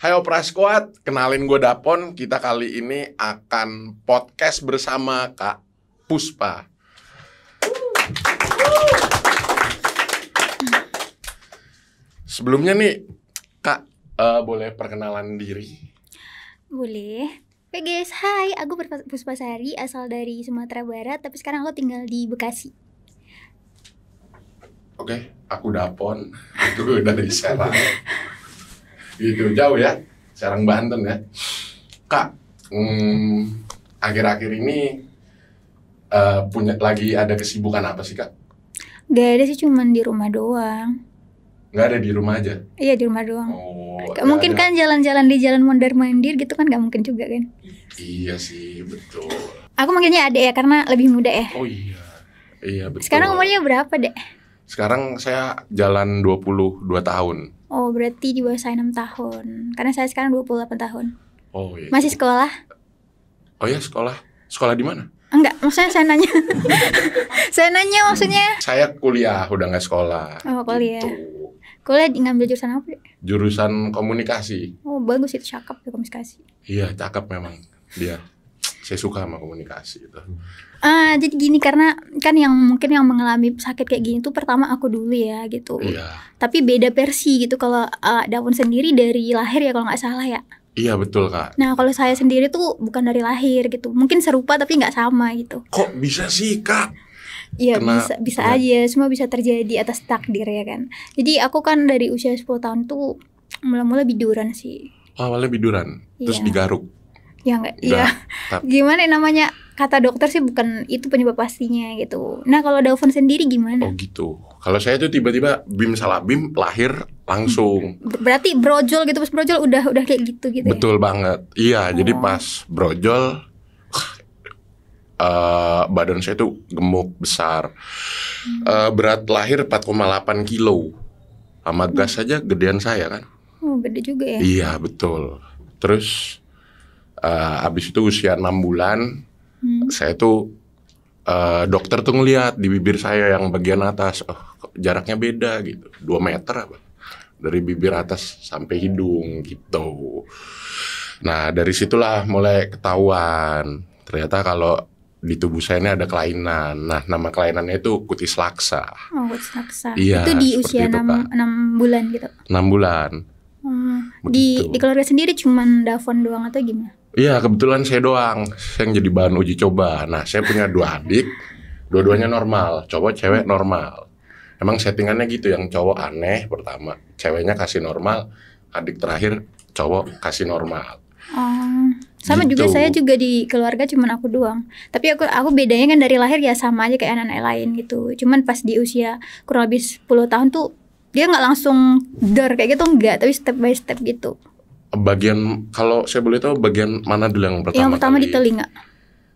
Hai Opera Squad, kenalin gue Dapon. Kita kali ini akan podcast bersama Kak Puspa. Sebelumnya nih, Kak, boleh perkenalan diri? Boleh. Oke guys, hai, aku Puspasari, asal dari Sumatera Barat, tapi sekarang aku tinggal di Bekasi. Oke, aku Dapon, aku dari Serang. Gitu, jauh ya, Serang Banten ya. Kak, akhir-akhir ini lagi ada kesibukan apa sih, Kak? Gak ada sih, cuman di rumah doang. Nggak ada di rumah aja? Iya, di rumah doang. Gak mungkin ada. Kan jalan-jalan di jalan mondar-mandir gitu kan gak mungkin juga kan. Iya sih, betul. Aku manggilnya adek ya, karena lebih muda ya. Oh iya, iya betul. Sekarang umurnya berapa, Dek? Sekarang saya jalan 22 tahun. Oh, berarti di bawah saya 6 tahun. Karena saya sekarang 28 tahun. Oh iya. Masih sekolah? Oh iya, sekolah. Sekolah di mana? Enggak, maksudnya saya nanya. Saya nanya maksudnya. Saya kuliah, udah nggak sekolah. Oh, kuliah. Gitu. Kuliah ngambil jurusan apa, Dek? Jurusan komunikasi. Oh, bagus itu, cakep ya komunikasi. Iya, cakep memang dia. Saya suka sama komunikasi itu. Jadi gini, karena kan yang mungkin yang mengalami sakit kayak gini tuh pertama aku dulu ya gitu. Iya. Tapi beda versi gitu. Kalau Dapon sendiri dari lahir ya kalau nggak salah ya. Iya betul, Kak. Nah kalau saya sendiri tuh bukan dari lahir gitu. Mungkin serupa tapi nggak sama gitu. Kok bisa sih, Kak? Iya, Kena- bisa ya. aja. Semua bisa terjadi atas takdir ya kan. Jadi aku kan dari usia 10 tahun tuh mula-mula biduran sih. Awalnya biduran, terus Iya. digaruk. Ya nggak, Nggak, iya. tapi- Gimana ya namanya, kata dokter sih bukan itu penyebab pastinya gitu. Nah kalau Dapon sendiri gimana? Oh gitu. Kalau saya tuh tiba-tiba bim salah bim, lahir langsung. Berarti brojol gitu, pas brojol udah kayak gitu ya? Betul banget. Iya, jadi Oh. pas brojol badan saya tuh gemuk besar. Berat lahir 4,8 kilo. Sama gas aja gedean saya kan. Oh gede juga ya. Iya, betul. Terus abis itu usia 6 bulan saya tuh dokter tuh ngeliat di bibir saya yang bagian atas, kok jaraknya beda gitu, 2 meter apa dari bibir atas sampai hidung gitu. Nah dari situlah mulai ketahuan ternyata kalau di tubuh saya ini ada kelainan. Nah nama kelainannya itu kutis laksa. Oh kutis laksa. Iya, Itu di seperti usia itu, 6 bulan gitu. 6 bulan. Di Begitu. keluarga sendiri cuman Dapon doang atau gimana? Iya kebetulan saya doang, saya yang jadi bahan uji coba. Nah saya punya 2 adik, dua-duanya normal, cowok cewek normal. Emang settingannya gitu, yang cowok aneh pertama, ceweknya kasih normal, adik terakhir cowok kasih normal. Sama Gitu. juga, saya juga di keluarga cuman aku doang. Tapi aku bedanya kan dari lahir ya sama aja kayak anak-anak lain gitu. Cuman pas di usia kurang lebih 10 tahun tuh dia nggak langsung dar kayak gitu, enggak, tapi step by step gitu. Bagian, kalau saya boleh tahu bagian mana dulu yang pertama? Yang pertama kali? di telinga.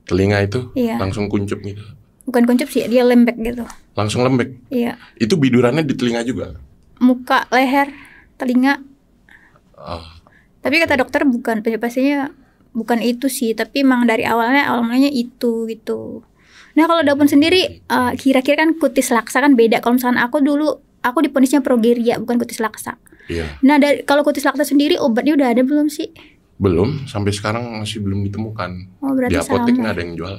Telinga itu Iya. langsung kuncup gitu, Bukan kuncup sih, dia lembek gitu. langsung lembek. Iya. Itu bidurannya di telinga juga. Muka, leher, telinga. Oh, Tapi kata dokter bukan, penyebab pastinya bukan itu sih, tapi emang dari awalnya itu gitu. Nah kalau Dapon sendiri kira-kira kan kutis laksa kan beda. Kalau misalkan aku dulu aku diponisnya progeria bukan kutis laksa. iya. Nah kalau kutis laksa sendiri obatnya udah ada belum sih? Belum, sampai sekarang masih belum ditemukan. Oh berarti Di apotek sama. nggak ada yang jual.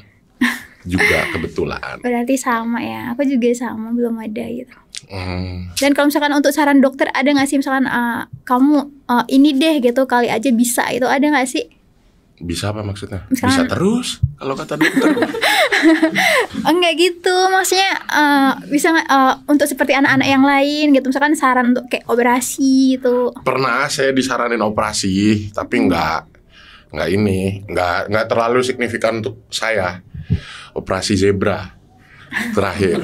Juga kebetulan. Berarti sama ya. Aku juga sama, belum ada gitu. Hmm. Dan kalau misalkan untuk saran dokter ada nggak sih misalkan kamu ini deh gitu kali aja bisa itu, ada nggak sih? Bisa apa maksudnya? Misalkan- Bisa terus kalau kata dokter. Enggak gitu, maksudnya bisa nggak untuk seperti anak-anak yang lain gitu, misalkan saran untuk kayak operasi gitu. Pernah saya disaranin operasi, tapi nggak terlalu signifikan untuk saya. Operasi zebra terakhir.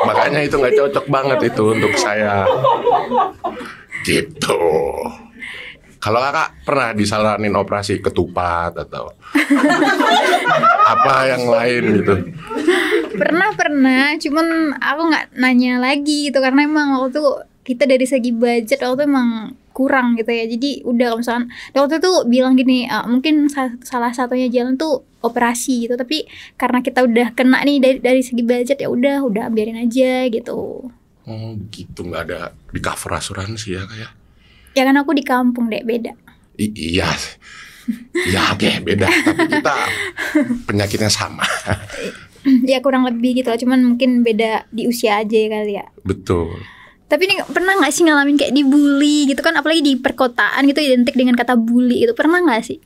Makanya itu nggak cocok banget itu untuk saya. Gitu. Kalau kakak pernah disaranin operasi ketupat atau apa yang lain gitu? Pernah, cuman aku nggak nanya lagi gitu karena emang waktu itu kita dari segi budget waktu itu emang kurang gitu ya. Jadi udah kalau misalkan waktu itu bilang gini, mungkin salah satunya jalan tuh operasi gitu. Tapi karena kita udah kena nih dari segi budget ya udah biarin aja gitu. Oh begitu, nggak ada di cover asuransi ya kayak? Ya kan aku di kampung deh, beda. Iya, ya oke beda. Tapi kita penyakitnya sama. Ya kurang lebih gitu lah, cuman mungkin beda di usia aja kali ya. Betul. Tapi ini pernah gak sih ngalamin kayak dibully gitu kan, apalagi di perkotaan gitu identik dengan kata bully itu, pernah gak sih?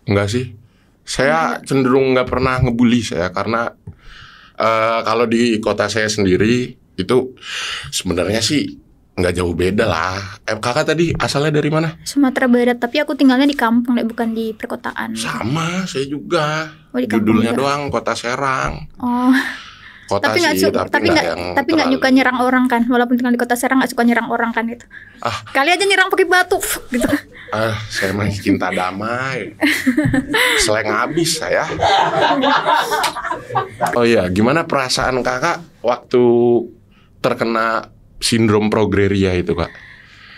Enggak sih. Saya cenderung nggak pernah ngebully saya karena kalau di kota saya sendiri itu sebenarnya sih nggak jauh beda lah. Kakak tadi asalnya dari mana? Sumatera Barat, tapi aku tinggalnya di kampung deh, bukan di perkotaan. Sama, saya juga. Oh, di kampung Judulnya juga. doang Kota Serang. Oh, Kota tapi nggak sih, tapi nggak yang nggak terlalu. nyuka nyerang orang kan, walaupun tinggal di kota Serang nggak suka nyerang orang kan gitu. Ah, Kali aja nyerang pakai batu gitu. saya mah cinta damai. Slang habis saya. Oh iya, gimana perasaan kakak waktu terkena sindrom progeria itu, Kak?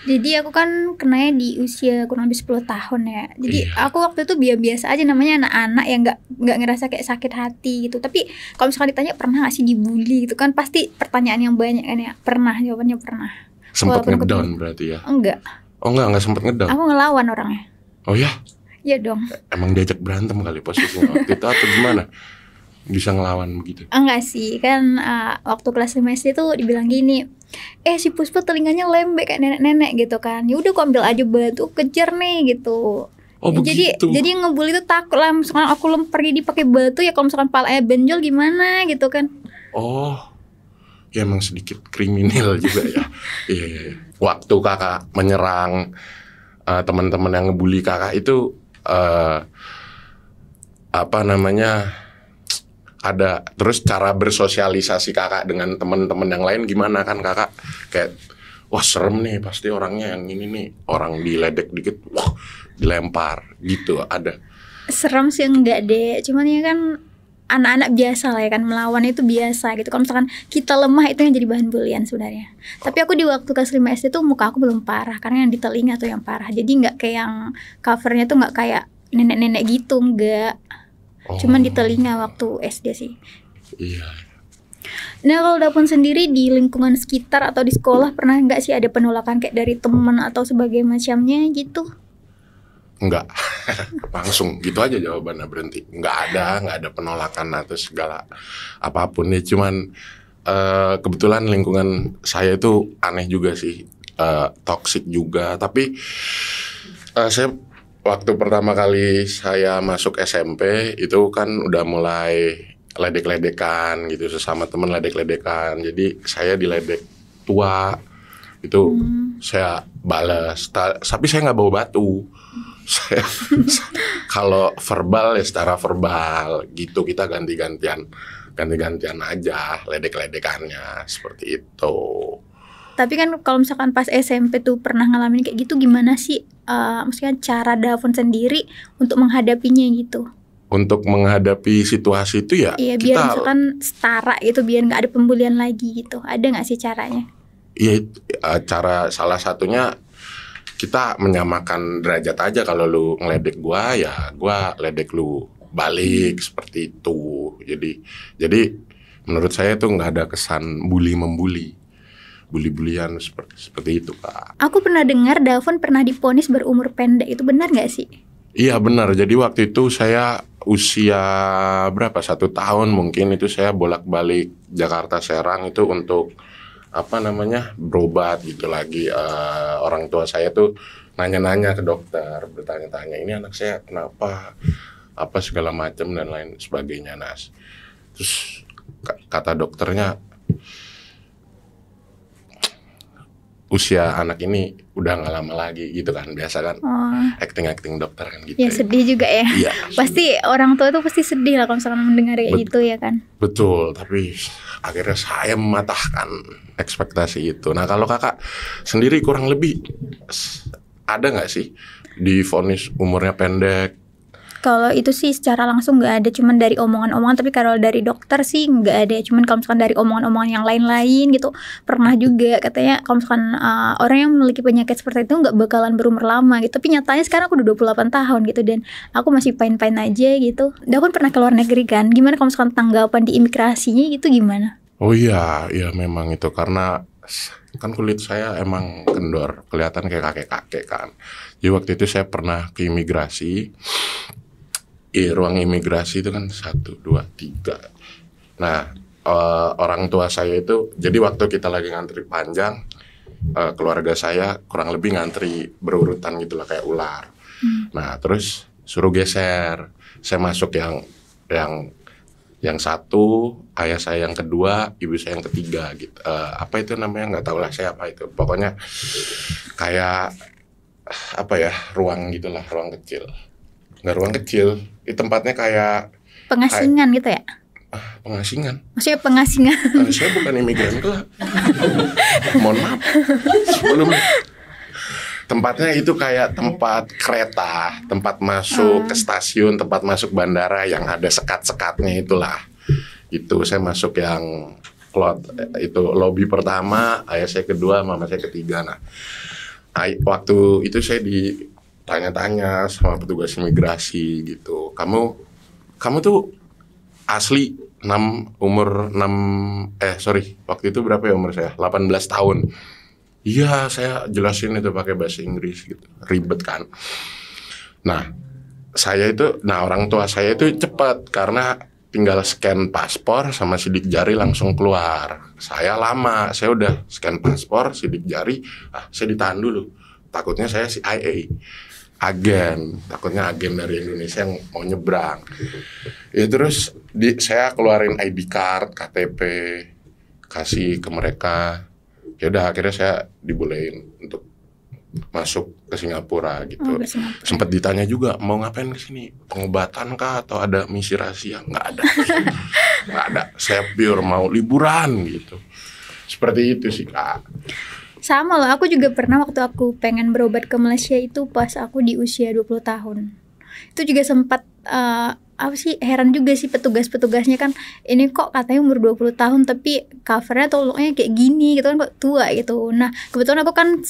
Jadi aku kan kenanya di usia kurang lebih 10 tahun ya. Jadi Iya. aku waktu itu biasa aja, namanya anak-anak yang nggak ngerasa kayak sakit hati gitu. Tapi kalau misalkan ditanya pernah gak sih dibully gitu kan, pasti pertanyaan yang banyak kan ya. Pernah, jawabannya pernah. Sempet Walaupun aku ngedown berarti ya? Enggak, Oh enggak sempet ngedown. aku ngelawan orangnya. Oh ya? Iya dong. Emang diajak berantem kali posisinya waktu itu atau gimana? Bisa ngelawan begitu? Enggak sih, kan waktu kelas 5 SD tuh dibilang gini, si Puspa telinganya lembek kayak nenek-nenek gitu kan. Ya udah aku ambil aja batu, kejar nih gitu. Oh begitu? Jadi yang ngebully itu takut lah, misalkan aku pergi dipakai batu, ya kalau misalkan palanya benjol gimana gitu kan. Oh, ya emang sedikit kriminal juga ya. Iya, iya, iya. Waktu kakak menyerang teman-teman yang ngebully kakak itu apa namanya? Ada terus cara bersosialisasi kakak dengan teman-teman yang lain gimana kan kakak kayak wah serem nih pasti orangnya yang ini nih orang diledek dikit wah dilempar gitu ada. Serem sih enggak deh, cuman ya kan anak-anak biasa lah ya kan, melawan itu biasa gitu. Kalau misalkan kita lemah itu yang jadi bahan bulian sebenarnya. Tapi aku di waktu kelas 5 SD tuh muka aku belum parah, karena yang di telinga tuh yang parah. Jadi nggak kayak yang covernya tuh nggak kayak nenek-nenek gitu, enggak. Oh, Cuman di telinga waktu SD sih. iya. Nah kalau Dapun sendiri di lingkungan sekitar atau di sekolah pernah nggak sih ada penolakan kayak dari teman atau sebagai macamnya gitu? Enggak. Langsung gitu aja jawabannya berhenti. Nggak ada penolakan atau segala apapun ya. Cuman kebetulan lingkungan saya itu aneh juga sih, toksik juga. Tapi saya waktu pertama kali saya masuk SMP itu kan udah mulai ledek-ledekan gitu, sesama teman ledek-ledekan. Jadi saya diledek tua itu saya balas. Tapi saya nggak bawa batu. Saya kalau verbal ya secara verbal gitu, kita ganti-gantian aja ledek-ledekannya seperti itu. Tapi kan kalau misalkan pas SMP tuh pernah ngalamin kayak gitu, gimana sih maksudnya cara Dapun sendiri untuk menghadapinya gitu? Untuk menghadapi situasi itu ya Iya, biar kita misalkan setara gitu, biar nggak ada pembulian lagi gitu. Ada nggak sih caranya? ya cara salah satunya kita menyamakan derajat aja. Kalau lu ngeledek gua ya gua ledek lu balik seperti itu. Jadi menurut saya tuh nggak ada kesan bully-bulian seperti itu, Kak. Aku pernah dengar Dapun pernah divonis berumur pendek, itu benar nggak sih? Iya benar. Jadi waktu itu saya usia berapa? 1 tahun mungkin itu saya bolak-balik Jakarta Serang itu untuk apa namanya berobat gitu lagi. Orang tua saya tuh nanya-nanya ke dokter, bertanya-tanya ini anak saya kenapa, apa segala macam dan lain sebagainya. Nas. Terus kata dokternya usia anak ini udah nggak lama lagi gitu kan, biasa kan acting dokter kan gitu. Ya sedih juga ya. Iya, pasti orang tua tuh pasti sedih lah kalau misalkan mendengar kayak gitu ya kan. Betul, tapi akhirnya saya mematahkan ekspektasi itu. Nah kalau kakak sendiri kurang lebih ada nggak sih divonis umurnya pendek? Kalau itu sih secara langsung nggak ada, cuman dari omongan-omongan. Tapi kalau dari dokter sih nggak ada. Cuman kalau misalkan dari omongan-omongan yang lain-lain gitu, pernah juga katanya kalau misalkan orang yang memiliki penyakit seperti itu nggak bakalan berumur lama gitu. Tapi nyatanya sekarang aku udah 28 tahun gitu dan aku masih fine-fine aja gitu. Dapun pernah keluar negeri kan? Gimana kalau misalkan tanggapan di imigrasinya gitu gimana? Oh iya memang itu karena kan kulit saya emang kendor, kelihatan kayak kakek-kakek kan. Jadi waktu itu saya pernah ke imigrasi. Ruang imigrasi itu kan 1, 2, 3. Nah, orang tua saya itu, jadi waktu kita lagi ngantri panjang, keluarga saya kurang lebih ngantri berurutan gitulah kayak ular. Nah, terus suruh geser. Saya masuk yang satu, ayah saya yang kedua, ibu saya yang ketiga gitu. Apa itu namanya, nggak tahu lah saya apa itu. Pokoknya kayak apa ya, ruang gitulah, ruang kecil. Nggak ruang kecil, di tempatnya kayak pengasingan gitu ya? Pengasingan. Maksudnya pengasingan? Saya bukan imigran kelak. Mohon maaf. Sebelumnya tempatnya itu kayak tempat kereta, tempat masuk ke stasiun, tempat masuk bandara yang ada sekat-sekatnya itulah. Itu saya masuk yang itu lobby pertama, ayah saya kedua, mama saya ketiga. Nah, waktu itu saya ditanya-tanya sama petugas imigrasi gitu. Kamu tuh asli umur 6 waktu itu berapa ya umur saya? 18 tahun. Iya, saya jelasin itu pakai bahasa Inggris gitu. Ribet kan. Nah, orang tua saya itu cepat karena tinggal scan paspor sama sidik jari langsung keluar. Saya lama, saya udah scan paspor, sidik jari, saya ditahan dulu. Takutnya saya CIA, agen, takutnya agen dari Indonesia yang mau nyebrang. Ya terus saya keluarin ID card, KTP, kasih ke mereka. Ya udah akhirnya saya dibolehin untuk masuk ke Singapura gitu. Sempat ditanya juga mau ngapain ke sini, pengobatan kah atau ada misi rahasia? Nggak ada. Nggak ada. Saya pure mau liburan gitu. Seperti itu sih Kak. Sama loh, aku juga pernah waktu aku pengen berobat ke Malaysia itu pas aku di usia 20 tahun. Itu juga sempat heran juga sih petugas-petugasnya kan, ini kok katanya umur 20 tahun tapi covernya atau looknya kayak gini gitu kan, kok tua gitu. Nah kebetulan aku kan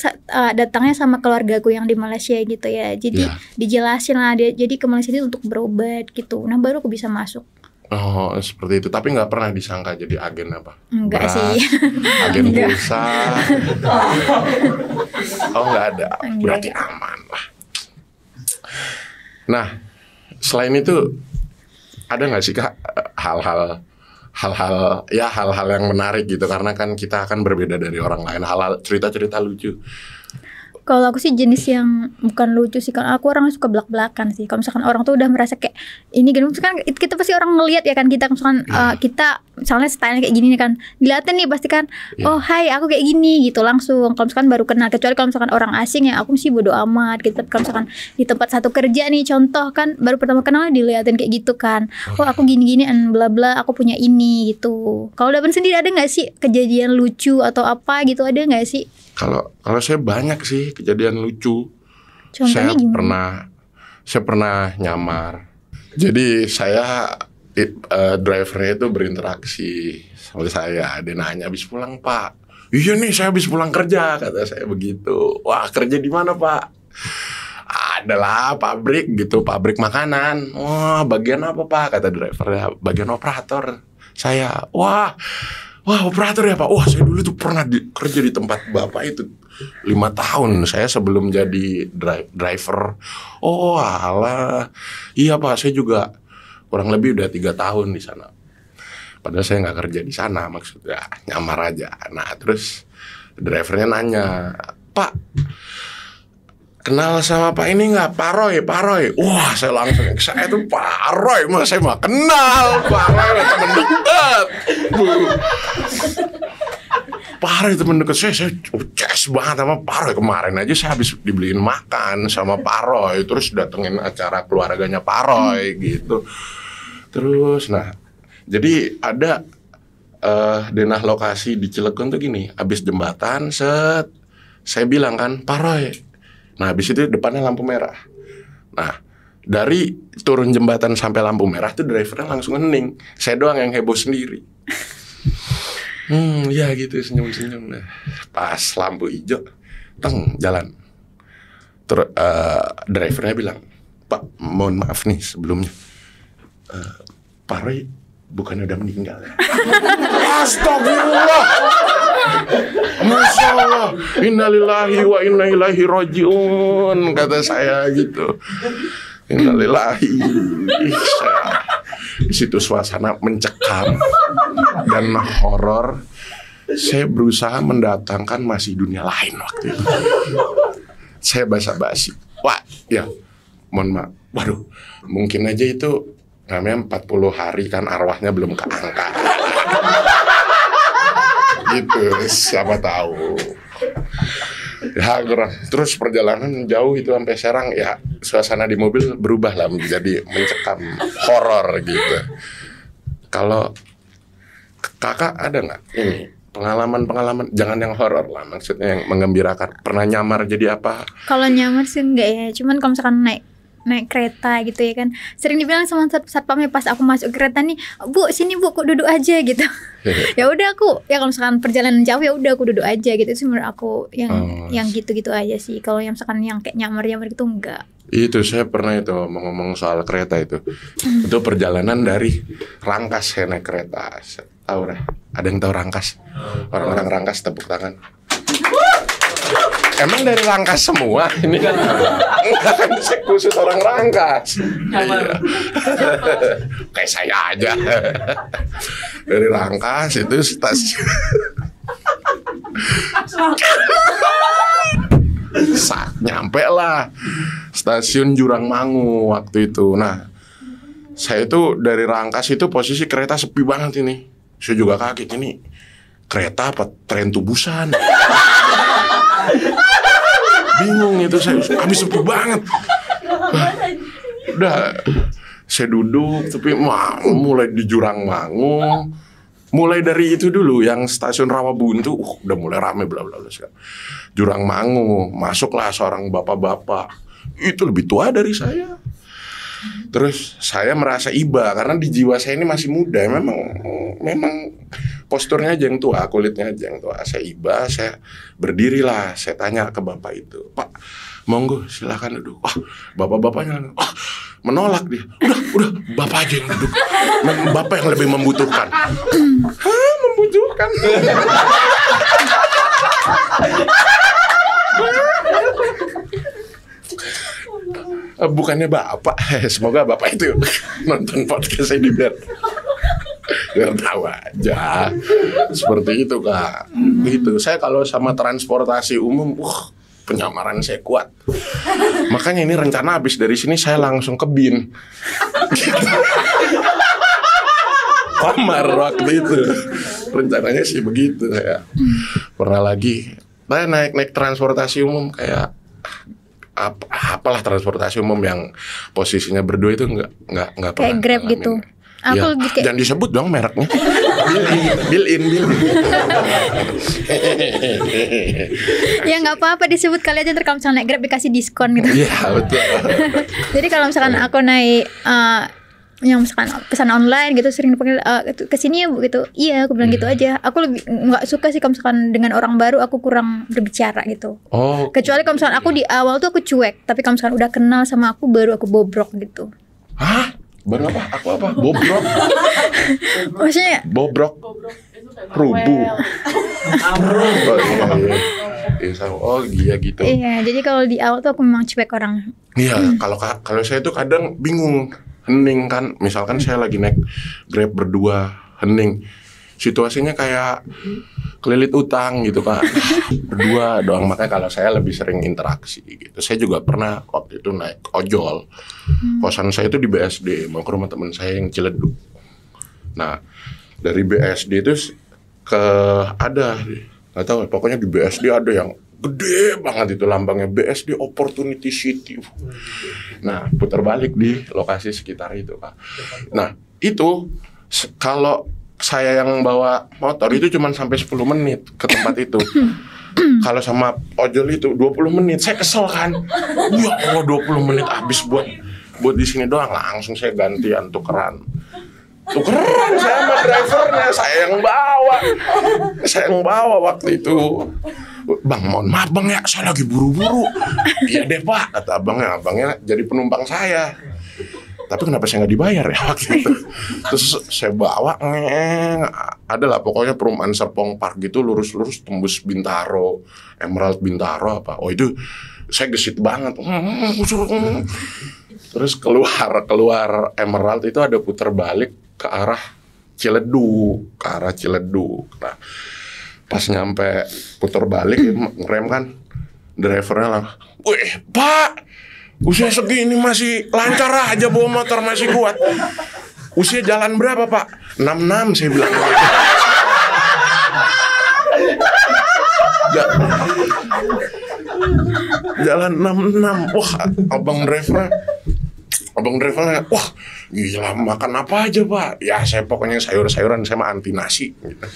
datangnya sama keluargaku yang di Malaysia gitu ya, jadi dijelasin lah jadi ke Malaysia itu untuk berobat gitu. Nah baru aku bisa masuk. Oh seperti itu, tapi nggak pernah disangka jadi agen apa? Enggak sih. Agen pulsa. Oh nggak ada, berarti aman lah. Nah selain itu ada nggak sih Kak hal-hal yang menarik gitu, karena kan kita akan berbeda dari orang lain, hal-hal cerita-cerita lucu. Kalau aku sih jenis yang bukan lucu sih, kan aku orang suka belak-belakan sih. Kalau misalkan orang tuh udah merasa kayak ini gitu, misalkan kita pasti orang ngelihat ya kan, kita misalkan kita misalnya style kayak gini nih kan, dilihatin nih pasti kan, oh hai aku kayak gini gitu langsung. Kalau misalkan baru kenal, kecuali kalau misalkan orang asing ya aku sih bodo amat gitu. Kalau misalkan di tempat satu kerja nih contoh kan, baru pertama kenal dilihatin kayak gitu kan, oh aku gini-gini and bla bla, aku punya ini gitu. Kalau Dapan sendiri ada nggak sih kejadian lucu atau apa gitu, ada nggak sih? Kalau saya banyak sih kejadian lucu. Contohnya Saya pernah nyamar. Jadi saya drivernya itu berinteraksi sama saya. Dia nanya, habis pulang Pak? Iya nih saya habis pulang kerja, kata saya begitu. Wah kerja di mana Pak? Adalah pabrik gitu, pabrik makanan. Wah bagian apa Pak? Kata drivernya, bagian operator. Saya, wah operator ya Pak. Wah saya dulu tuh pernah kerja di tempat Bapak itu 5 tahun. Saya sebelum jadi driver. Oh alah. Iya Pak, saya juga kurang lebih udah 3 tahun di sana. Padahal saya nggak kerja di sana, maksudnya nyamar aja. Nah terus drivernya nanya, Pak kenal sama Pak ini nggak? Pak Roy. Wah saya langsung, saya tuh Pak Roy, mas saya mah kenal Pak Roy, teman dekat. Pak Roy teman dekat saya ces banget sama Pak Roy. Kemarin aja saya habis dibeliin makan sama Pak Roy, terus datengin acara keluarganya Pak Roy gitu. Terus nah jadi ada denah lokasi di Cilegon tuh gini, habis jembatan saya bilang kan Pak Roy. Nah habis itu depannya lampu merah. Nah dari turun jembatan sampai lampu merah tuh drivernya langsung hening. Saya doang yang heboh sendiri. Ya gitu senyum-senyum. Nah, pas lampu hijau, jalan. Terus drivernya bilang, Pak mohon maaf nih sebelumnya, Pak Roy bukannya udah meninggal ya? Astagfirullah. Masya Allah. Innalillahi wa inna ilaihi rajiun, kata saya gitu. Innalillahi. Saya di situ suasana mencekam dan horor. Saya berusaha mendatangkan masih dunia lain waktu itu. Saya basa-basi. Wah, ya, mohon maaf. Waduh, mungkin aja itu namanya 40 hari kan arwahnya belum keangkat. Gitu, siapa tahu. Ya, terus perjalanan jauh itu sampai Serang, ya suasana di mobil berubah lah menjadi mencekam, horor gitu. Kalau kakak ada nggak ini pengalaman, jangan yang horor lah, maksudnya yang menggembirakan. Pernah nyamar jadi apa? Kalau nyamar sih enggak ya, cuman kalau misalkan naik kereta gitu ya kan, sering dibilang sama satpamnya pas aku masuk kereta nih, Bu sini Bu, kok duduk aja gitu. Ya udah aku, ya kalau misalkan perjalanan jauh ya udah aku duduk aja gitu. Itu menurut aku yang gitu-gitu aja sih. Kalau yang misalkan yang kayak nyamar gitu enggak. Itu saya pernah itu ngomong soal kereta itu. Itu perjalanan dari Rangkas saya naik kereta. Tahu dah. Ada yang tahu Rangkas? Orang-orang Rangkas tepuk tangan. Emang dari Rangkas semua ini kan? Enggak kan, saya khusus orang Rangkas. Iya. Kayak saya aja. Dari Rangkas itu stasiun. Nyampe lah stasiun Jurangmangu waktu itu. Nah, saya itu dari Rangkas itu posisi kereta sepi banget ini. Saya juga kaget, ini kereta apa tren tubusan? Bingung itu saya, habis sepi banget. Udah, saya duduk tapi mulai di Jurangmangu. Mulai dari itu dulu yang stasiun Rawabuntu, udah mulai rame bla bla bla. Jurangmangu, masuklah seorang bapak-bapak. Itu lebih tua dari saya. Terus saya merasa iba karena di jiwa saya ini masih muda. Memang posturnya aja yang tua, kulitnya aja yang tua. Saya iba, saya berdirilah. Saya tanya ke bapak itu, Pak, monggo silakan duduk. Wah, bapak-bapaknya menolak dia. Udah, bapak aja yang duduk. Bapak yang lebih membutuhkan. Hah, membutuhkan? Bukannya bapak. Semoga bapak itu nonton podcast ini biar tahu aja. Seperti itu Kak. Gitu. Saya kalau sama transportasi umum, penyamaran saya kuat. Makanya ini rencana habis dari sini saya langsung ke BIN. Kamar waktu itu. Rencananya sih begitu saya. Pernah lagi saya naik transportasi umum kayak apalah transportasi umum yang posisinya berdua itu nggak pernah kayak Grab ngalamin. Gitu. Aku ya, lebih kayak... jangan disebut dong mereknya. Bill in. Ya nggak apa-apa disebut kali aja, ntar kalau misalnya naik Grab dikasih diskon gitu. Iya betul. Jadi kalau misalkan aku naik yang misalkan pesan online gitu sering dipanggil kesini ya Bu gitu. Iya aku bilang gitu aja. Aku lebih nggak suka sih kalau misalkan dengan orang baru aku kurang berbicara gitu. Oh. Kecuali kalau misalkan aku di awal tuh aku cuek, tapi kalau misalkan udah kenal sama aku baru aku bobrok gitu. Hah? Baru apa? Aku apa? Bobrok? Maksudnya bobrok rubuh. Oh iya gitu. Iya, jadi kalau di awal tuh aku memang cuek orang. Iya, kalau saya tuh kadang bingung. Hening kan, misalkan saya lagi naik Grab berdua, hening. Situasinya kayak kelilit utang gitu Kak. Berdua doang, makanya kalau saya lebih sering interaksi gitu. Saya juga pernah waktu itu naik ojol. Kosan saya itu di BSD, mau ke rumah teman saya yang Ciledug. Nah, dari BSD itu ada, nggak tahu, pokoknya di BSD ada yang gede banget itu lambangnya, BSD Opportunity City. Nah, putar balik di lokasi sekitar itu Kak. Nah, itu kalau saya yang bawa motor itu cuma sampai 10 menit ke tempat itu. Kalau sama ojol itu 20 menit. Saya kesel kan. Ya Allah, 20 menit habis buat di sini doang. Langsung saya gantian tukeran saya sama drivernya. Saya yang bawa waktu itu. Bang, mohon maaf Bang ya, saya lagi buru-buru. Iya deh Pak, kata abangnya jadi penumpang saya. Tapi kenapa saya nggak dibayar ya waktu itu? Terus saya bawa, adalah pokoknya perumahan Serpong Park gitu, lurus-lurus tembus Bintaro, Emerald Bintaro apa. Oh itu saya gesit banget. Terus keluar Emerald itu ada putar balik ke arah Ciledug, Nah, pas nyampe putar balik ngerem kan, drivernya lah, "Wih, Pak, usia segini masih lancar aja bawa motor, masih kuat. Usia jalan berapa, Pak?" 66, saya bilang. Jalan 66. Wah, abang drivernya, wah gila, makan apa aja, Pak? Ya saya pokoknya sayur-sayuran, saya mah anti nasi gitu.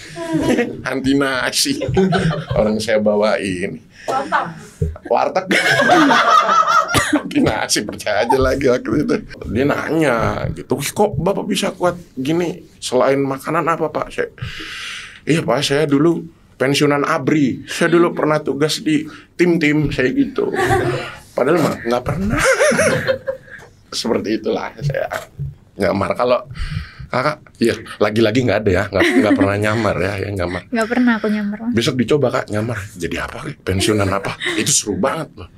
Anti nasi. Orang saya bawain warteg. Anti nasi, percaya aja lagi waktu itu. Dia nanya gitu, "Kok Bapak bisa kuat gini? Selain makanan apa, Pak?" Iya, Pak, saya dulu pensiunan ABRI. Saya dulu pernah tugas di tim-tim saya gitu. Padahal mah nggak pernah. Seperti itulah saya nyamar. Kalau Kakak, ya lagi-lagi nggak ada ya, nggak pernah nyamar ya nyamar. Nggak pernah aku nyamar. Besok dicoba Kak nyamar. Jadi apa? Pensiunan apa? Itu seru banget loh.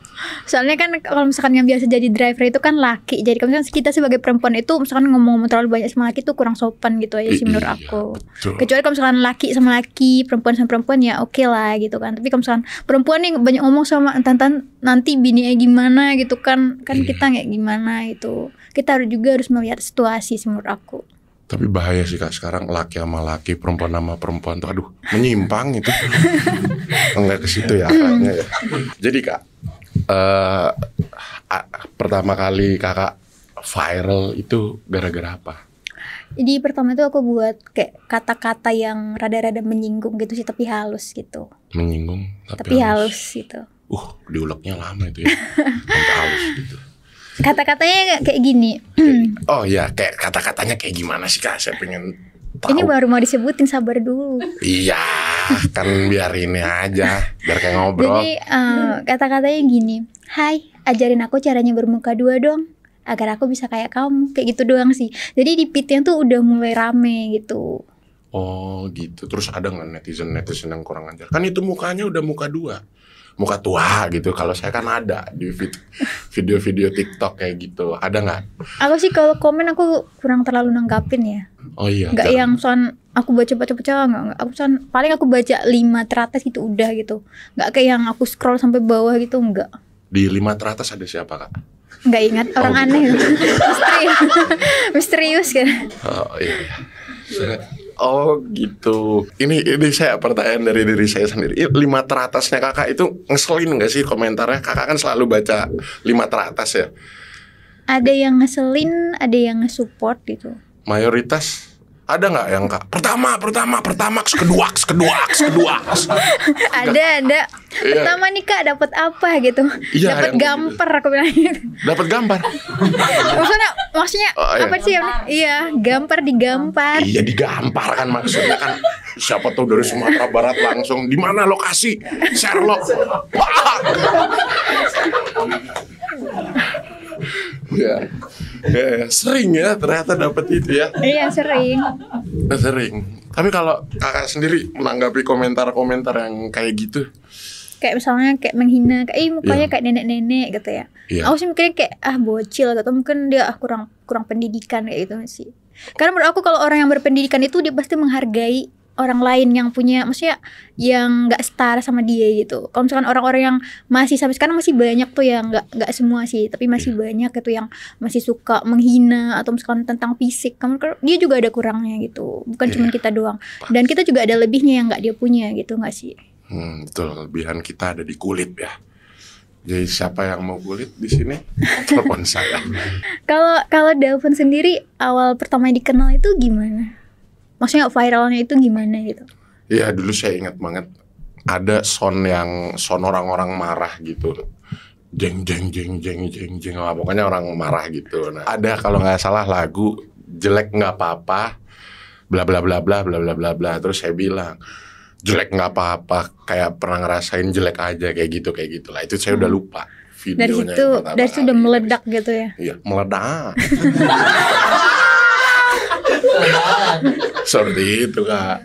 Soalnya kan kalau misalkan yang biasa jadi driver itu kan laki. Jadi kalau misalkan kita sebagai perempuan itu misalkan ngomong terlalu banyak sama laki itu kurang sopan gitu aja sih menurut aku. Betul. Kecuali kalau misalkan laki sama laki, perempuan sama perempuan ya oke lah gitu kan. Tapi kalau misalkan perempuan nih banyak ngomong sama tantan nanti bininya gimana gitu kan kita nggak gimana itu. Kita juga harus melihat situasi sih menurut aku. Tapi bahaya sih Kak, sekarang laki sama laki, perempuan sama perempuan tuh aduh menyimpang itu. Enggak ke situ ya arahnya ya. Jadi Kak, pertama kali Kakak viral itu gara-gara apa? Jadi pertama itu aku buat kayak kata-kata yang rada-rada menyinggung gitu sih, tapi halus gitu. Menyinggung Tapi halus gitu. Diuleknya lama itu ya. Sampai halus gitu. Kata-katanya kayak gini. Oh ya, kayak kata-katanya kayak gimana sih Kak? Saya pengen tahu. Ini baru mau disebutin, sabar dulu. Iya, kan biar ini aja, biar kayak ngobrol. Jadi kata-katanya gini, "Hai, ajarin aku caranya bermuka dua dong, agar aku bisa kayak kamu." Kayak gitu doang sih. Jadi di pitnya tuh udah mulai rame gitu. Oh gitu. Terus ada nggak netizen yang kurang ajar? Kan itu mukanya udah muka dua, muka tua gitu. Kalau saya kan ada di video-video TikTok kayak gitu. Ada nggak? Aku sih kalau komen aku kurang terlalu nanggapin ya. Oh iya. Nggak yang soal aku baca-baca nggak. Aku paling aku baca 5 teratas gitu udah gitu. Nggak kayak yang aku scroll sampai bawah gitu, nggak. Di 5 teratas ada siapa Kak? Nggak ingat, orang aneh. Misterius kan. Oh iya. Oh gitu. Ini saya pertanyaan dari diri saya sendiri. 5 teratasnya Kakak itu ngeselin nggak sih komentarnya? Kakak kan selalu baca 5 teratas ya. Ada yang ngeselin, ada yang nge-support gitu. Mayoritas ada nggak yang Kak? Pertama, kedua. Ada. Iya. Pertama nih Kak dapat apa gitu. Iya, Dapat gambar aku bilang gitu. Dapat gambar. Maksudnya Oh, iya. apa sih? Iya, digampar. Iya digampar kan maksudnya kan. Siapa tahu dari Sumatera Barat langsung di mana lokasi Sherlock. Ya, sering ya ternyata dapat itu ya. Iya, sering. Tapi kalau Kakak sendiri menanggapi komentar-komentar yang kayak gitu, Kayak misalnya kayak menghina, kayak mukanya Iya. kayak nenek-nenek gitu ya. Iya. Aku sih mikirnya kayak bocil gitu, mungkin dia kurang pendidikan kayak gitu sih. Karena menurut aku kalau orang yang berpendidikan itu dia pasti menghargai orang lain yang punya, maksudnya yang nggak setara sama dia gitu. Kalau misalkan orang-orang yang masih sampai sekarang masih banyak tuh yang nggak semua sih, tapi masih banyak gitu yang masih suka menghina atau misalkan tentang fisik. Dia juga ada kurangnya gitu, bukan Iya. cuma kita doang. Dan kita juga ada lebihnya yang nggak dia punya gitu, nggak sih? betul, kelebihan kita ada di kulit ya. Jadi siapa yang mau kulit di sini? Telepon saya. Kalau Daven sendiri awal pertama dikenal itu gimana? Maksudnya viralnya itu gimana gitu? Iya dulu saya ingat banget ada sound orang-orang marah gitu. Jeng. Wah, pokoknya orang marah gitu. Nah, ada kalau nggak salah lagu jelek nggak apa-apa, bla bla bla bla bla bla bla bla. Terus saya bilang jelek nggak apa-apa, kayak pernah ngerasain jelek aja kayak gitu lah. Itu saya udah lupa Dari videonya situ, yang pertama dari situ udah kali. meledak gitu ya. Iya, meledak. Seperti itu Kak.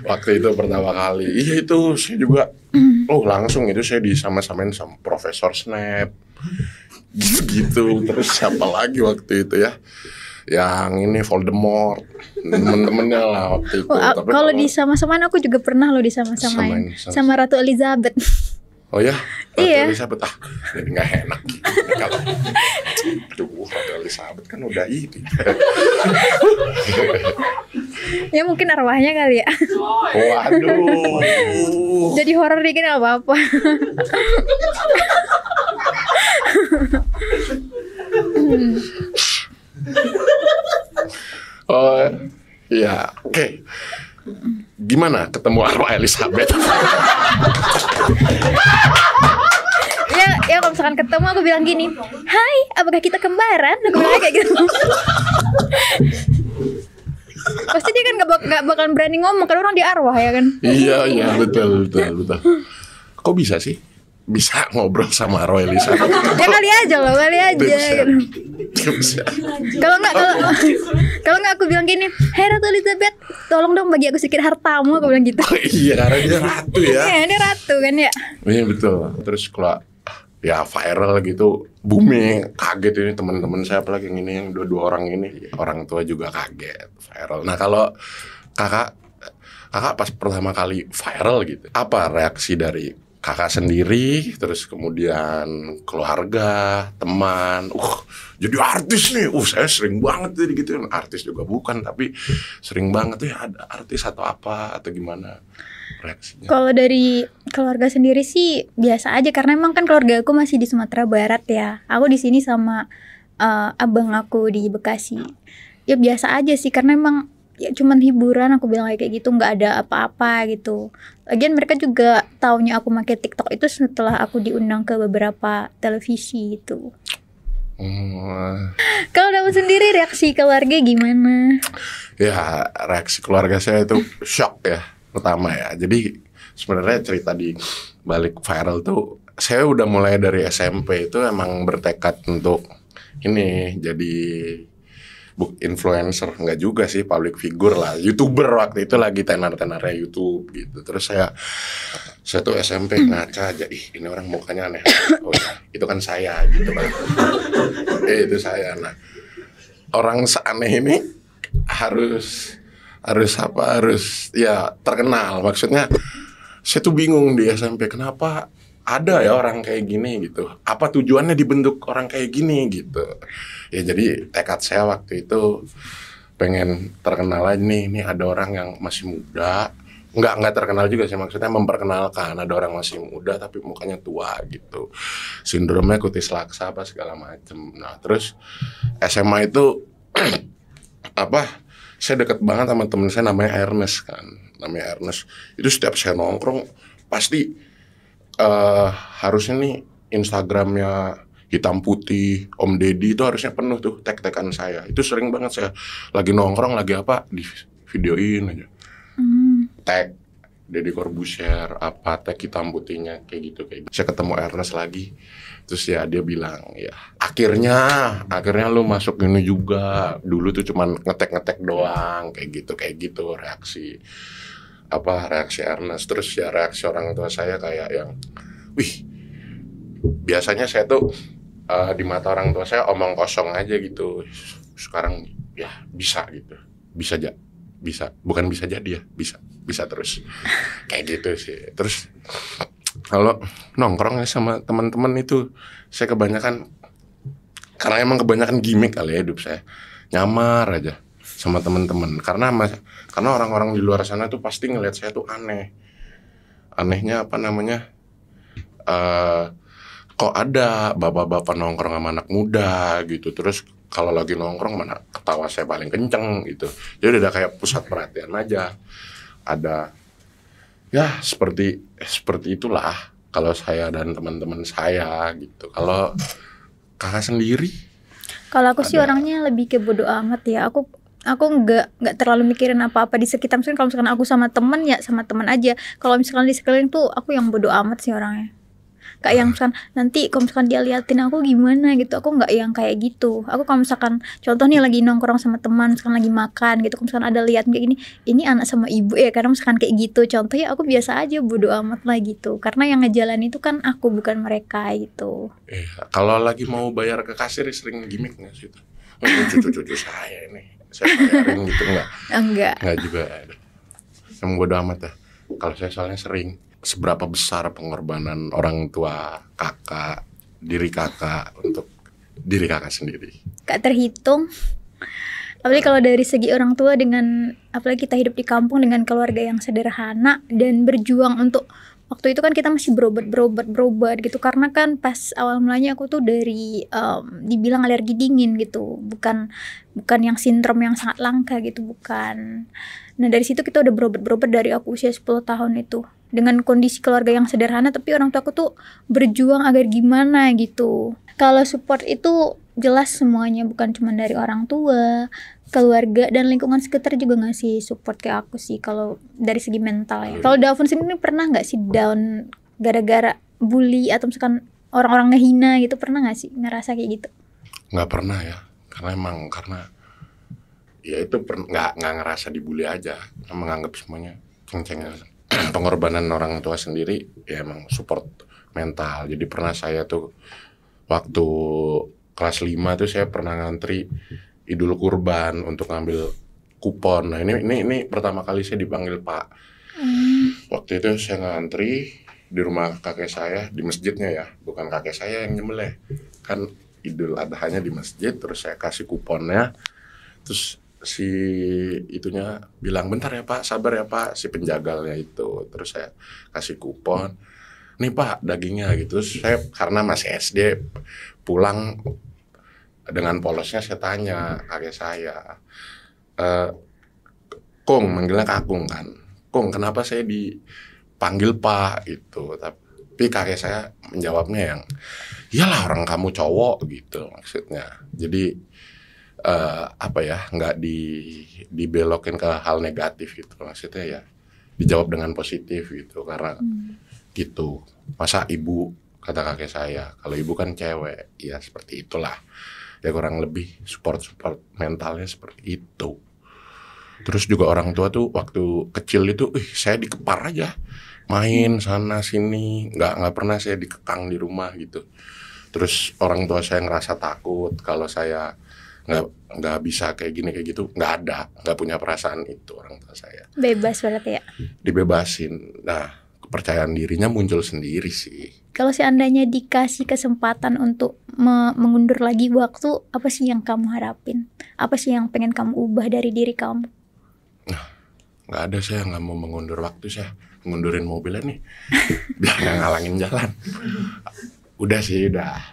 Waktu itu pertama kali. Iya itu saya juga. Oh langsung itu saya disama-samain sama Profesor Snap. Gitu-gitu. Terus siapa lagi waktu itu ya? Yang ini Voldemort. Temen-temennya lah waktu itu. Oh, Tapi kalau disama-samain aku juga pernah loh disama-samain sama Ratu Elizabeth. Oh ya? Iya. Ratu Elizabeth jadi gak enak gitu. Kalau aduh Ratu Elizabeth kan udah itu. Ya mungkin arwahnya kali ya. Waduh. Jadi horor dikit gak apa-apa. Oh iya, oke. Gimana ketemu arwah Elizabeth? Ya kalau misalkan ketemu aku bilang gini, hai, apakah kita kembaran? Aku bilang kayak gitu. Pasti dia kan gak bakalan berani ngomong, kan orang di arwah ya kan. Iya betul. Kok bisa sih? Bisa ngobrol sama arwah Elizabeth? Ya kali aja gitu. Bisa. Kalau nggak aku bilang gini, hey Ratu Elizabeth, tolong dong bagi aku sedikit hartamu, aku bilang gitu. Iya karena dia ratu ya. Iya dia ratu kan ya. Iya betul. Terus kalau ya viral gitu booming, kaget ini teman-teman saya apalagi yang ini yang dua orang ini, orang tua juga kaget viral. Nah kalau kakak pas pertama kali viral gitu, apa reaksi dari kakak sendiri, terus kemudian keluarga, teman, jadi artis nih, saya sering banget jadi gitu, artis juga bukan, tapi sering banget tuh ya ada artis atau apa atau gimana reaksinya? Kalau dari keluarga sendiri sih biasa aja, karena emang kan keluarga aku masih di Sumatera Barat ya, aku di sini sama abang aku di Bekasi, ya biasa aja sih, karena emang ya cuman hiburan, aku bilang kayak gitu, nggak ada apa-apa gitu. Lagian mereka juga taunya aku pakai TikTok itu setelah aku diundang ke beberapa televisi gitu. Kalau kamu sendiri reaksi keluarga gimana? Ya reaksi keluarga saya itu shock ya pertama ya. Jadi sebenarnya cerita di balik viral tuh, saya udah mulai dari SMP itu emang bertekad untuk ini jadi influencer, enggak juga sih, public figure lah, YouTuber waktu itu lagi tenar-tenarnya YouTube gitu. Terus saya tuh SMP ngaca aja, ini orang mukanya aneh. Oh ya, itu kan saya gitu kan. Itu saya. Nah, orang seaneh ini harus ya terkenal. Maksudnya saya tuh bingung di SMP kenapa ada ya orang kayak gini gitu. Apa tujuannya dibentuk orang kayak gini gitu. Ya jadi tekad saya waktu itu pengen terkenal aja nih. Ini ada orang yang masih muda. Enggak terkenal juga sih, maksudnya memperkenalkan ada orang masih muda tapi mukanya tua gitu. Sindromnya kutis laksa apa segala macem. Nah terus SMA itu saya deket banget sama temen saya namanya Ernest kan. Namanya Ernest. Itu setiap saya nongkrong pasti harusnya nih Instagramnya hitam putih Om Deddy itu harusnya penuh tuh tag-tagan saya. Itu sering banget saya lagi nongkrong lagi apa di videoin aja. Tag Deddy Corbuzier apa tag hitam putihnya kayak gitu. Saya ketemu Ernest lagi. Terus ya dia bilang ya akhirnya lu masuk ini juga. Dulu tuh cuman ngetek doang kayak gitu reaksi Ernest. Terus ya reaksi orang tua saya kayak yang biasanya saya tuh di mata orang tua saya omong kosong aja gitu. Sekarang ya bisa gitu. Bukan bisa jadi ya, bisa terus. Kayak gitu sih. Terus kalau nongkrong sama teman-teman itu saya kebanyakan karena emang kebanyakan gimmick kali ya hidup saya. Nyamar aja sama teman-teman karena orang-orang di luar sana tuh pasti ngelihat saya tuh aneh. Anehnya kok ada bapak-bapak nongkrong sama anak muda gitu. Terus kalau lagi nongkrong mana ketawa saya paling kenceng gitu. Jadi udah kayak pusat perhatian aja. Ada ya seperti itulah kalau saya dan teman-teman saya gitu. Kalau kakak sendiri? Kalau aku sih orangnya lebih ke bodo amat ya. Aku nggak terlalu mikirin apa-apa di sekitar. Misalkan kalau misalkan aku sama temen ya sama teman aja. Kalau misalkan di sekeliling tuh aku yang bodo amat sih orangnya. Kayak yang misalkan nanti kalau misalkan dia liatin aku gimana gitu, aku nggak yang kayak gitu. Aku kalau misalkan contoh nih lagi nongkrong sama teman, misalkan lagi makan gitu, kalau misalkan ada lihat kayak gini, ini anak sama ibu ya, karena misalkan kayak gitu contohnya, aku biasa aja, bodo amat lah gitu, karena yang ngejalan itu kan aku bukan mereka gitu. Kalau lagi mau bayar ke kasir sering gimmick nggak sih itu? Cucu-cucu saya ini saya bayarin gitu nggak juga. Yang bodo amat ya. Kalau saya soalnya sering. Seberapa besar pengorbanan orang tua kakak, diri kakak untuk diri kakak sendiri? Gak terhitung. Apalagi kalau dari segi orang tua, dengan apalagi kita hidup di kampung dengan keluarga yang sederhana dan berjuang untuk, waktu itu kan kita masih berobat gitu, karena kan pas awal mulanya aku tuh dari dibilang alergi dingin gitu, bukan yang sindrom yang sangat langka gitu, bukan. Nah dari situ kita udah berobat dari aku usia 10 tahun itu, dengan kondisi keluarga yang sederhana, tapi orang tua aku tuh berjuang agar gimana gitu. Kalau support itu jelas semuanya, bukan cuma dari orang tua, keluarga dan lingkungan sekitar juga ngasih support ke aku sih kalau dari segi mental ya. Kalau Davon sendiri pernah nggak sih down gara-gara bully atau misalkan orang-orang ngehina gitu, pernah nggak sih ngerasa kayak gitu? Nggak pernah ya, karena ya itu nggak ngerasa dibully aja, menganggap semuanya ceng-cengan. Pengorbanan orang tua sendiri ya emang support mental. Jadi pernah saya tuh waktu kelas 5 tuh saya pernah ngantri Idul Kurban untuk ngambil kupon. Nah ini pertama kali saya dipanggil Pak. Waktu itu saya ngantri di rumah kakek saya, di masjidnya ya, bukan kakek saya yang nyembelih. Kan Idul Adhanya di masjid, terus saya kasih kuponnya, terus si itunya bilang bentar ya Pak, sabar ya Pak, si penjagalnya itu. Terus saya kasih kupon, nih Pak dagingnya gitu. Terus saya karena masih SD pulang dengan polosnya saya tanya kakek saya, Kung, manggilnya Kakung kan, Kung kenapa saya dipanggil Pak gitu. Tapi kakek saya menjawabnya yang, iyalah orang kamu cowok gitu maksudnya. Jadi nggak dibelokin ke hal negatif gitu, maksudnya ya dijawab dengan positif gitu, karena gitu, masa ibu, kata kakek saya, kalau ibu kan cewek, ya seperti itulah ya, kurang lebih support mentalnya seperti itu. Terus juga orang tua tuh waktu kecil itu saya dikepar aja, main sana sini, nggak pernah saya dikekang di rumah gitu. Terus orang tua saya ngerasa takut kalau saya nggak bisa kayak gitu, nggak punya perasaan itu orang tua saya. Bebas berarti ya? Dibebasin. Nah, kepercayaan dirinya muncul sendiri sih. Kalau seandainya dikasih kesempatan untuk mengundur lagi waktu, apa sih yang kamu harapin? Apa sih yang pengen kamu ubah dari diri kamu? Nah, nggak ada, saya nggak mau mengundur waktu, saya ngundurin mobilnya nih biar nggak ngalangin jalan. Udah sih, udah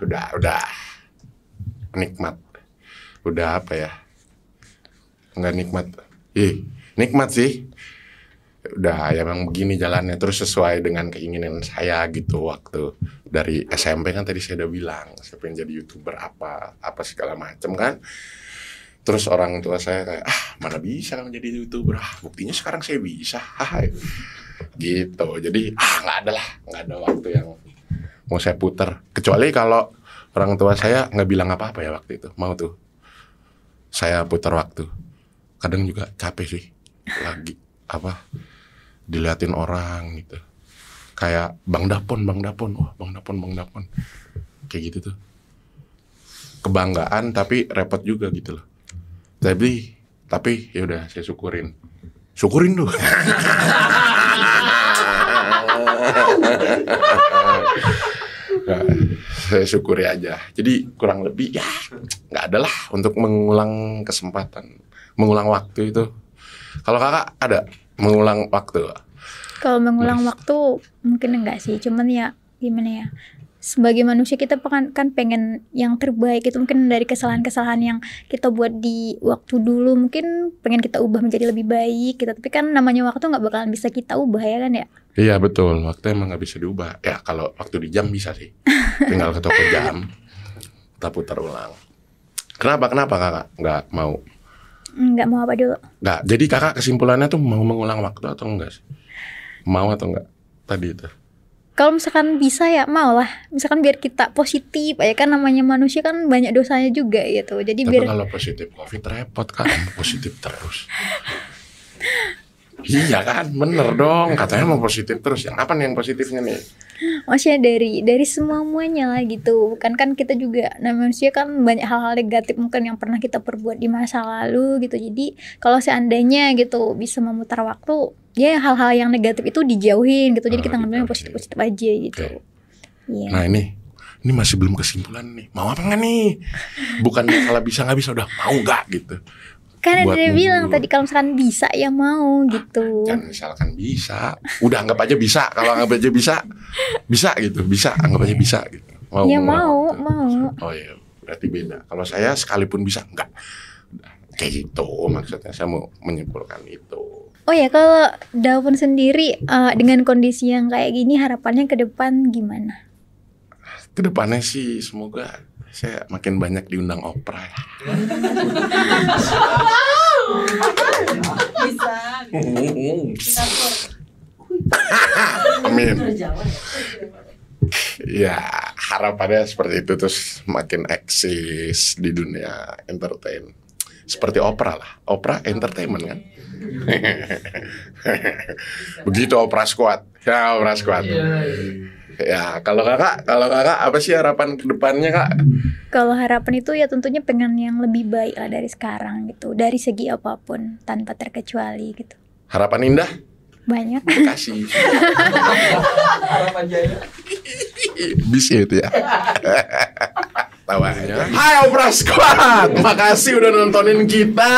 nikmat. Udah apa ya, nggak nikmat, nikmat sih. Udah ya emang begini jalannya, terus sesuai dengan keinginan saya gitu. Waktu dari SMP kan tadi saya udah bilang saya pengen jadi YouTuber apa segala macem kan. Terus orang tua saya kayak, mana bisa kamu jadi YouTuber, buktinya sekarang saya bisa, gitu. Jadi nggak ada waktu yang mau saya putar, kecuali kalau orang tua saya nggak bilang apa-apa ya waktu itu, mau tuh saya putar waktu. Kadang juga capek sih, lagi diliatin orang gitu, kayak Bang Dapon, kayak gitu tuh, kebanggaan tapi repot juga gitu loh. Tapi ya udah saya syukurin tuh. Nah, saya syukuri aja. Jadi kurang lebih ya nggak ada lah untuk mengulang waktu itu. Kalau kakak ada mengulang waktu? Kalau mengulang waktu mungkin enggak sih, cuman ya gimana ya, sebagai manusia kita kan pengen yang terbaik itu, mungkin dari kesalahan-kesalahan yang kita buat di waktu dulu mungkin pengen kita ubah menjadi lebih baik gitu. Tapi kan namanya waktu nggak bakalan bisa kita ubah ya kan ya. Iya betul, waktu emang nggak bisa diubah. Ya kalau waktu di jam bisa sih, tinggal ke toko jam, kita putar ulang. Kenapa kakak nggak mau? Nggak mau apa dulu? Nggak, jadi kakak kesimpulannya tuh mau mengulang waktu atau enggak sih? Mau atau enggak tadi itu? Kalau misalkan bisa ya mau lah. Misalkan biar kita positif ya kan, namanya manusia kan banyak dosanya juga gitu. Jadi Tapi biar kalau positif COVID repot kan, positif terus. Iya kan, bener dong. Katanya mau positif terus. Yang apa nih yang positifnya nih? maksudnya dari semuanya lah gitu. Bukan kan kita juga manusia kan banyak hal-hal negatif mungkin yang pernah kita perbuat di masa lalu gitu. Jadi kalau seandainya gitu bisa memutar waktu, ya hal-hal yang negatif itu dijauhin gitu. Jadi kita ngambil yang positif-positif aja gitu. Iya. Nah ini masih belum kesimpulan nih. Mau apa nggak nih? Bukan kalau bisa nggak bisa, udah mau nggak gitu. Kan ada Buat yang bilang dulu. tadi kalau misalkan bisa ya mau gitu. Jangan misalkan bisa, udah anggap aja bisa. Kalau anggap aja bisa gitu, bisa anggap aja bisa gitu. Ya gitu. mau. Oh iya, berarti beda. Kalau saya sekalipun bisa enggak. Kayak gitu maksudnya, saya mau menyimpulkan itu. Oh ya, kalau Daun sendiri dengan kondisi yang kayak gini harapannya ke depan gimana? Kedepannya sih semoga saya makin banyak diundang opera. Bisa. Amin. Ya harapannya seperti itu, terus makin eksis di dunia entertain. Seperti opera lah, opera entertainment kan. Begitu opera squad. Ya opera squad. Ya kalau kakak apa sih harapan kedepannya kak? Kalau harapan itu ya tentunya pengen yang lebih baik lah dari sekarang gitu, dari segi apapun tanpa terkecuali gitu. Harapan indah? Banyak. Bekasi. Harapan jaya. Bisa itu ya. Tawanya. Hai Opera Squad, makasih udah nontonin kita.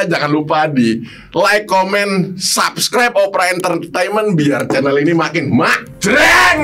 Jangan lupa di like, comment, subscribe Opera Entertainment biar channel ini makin majreng.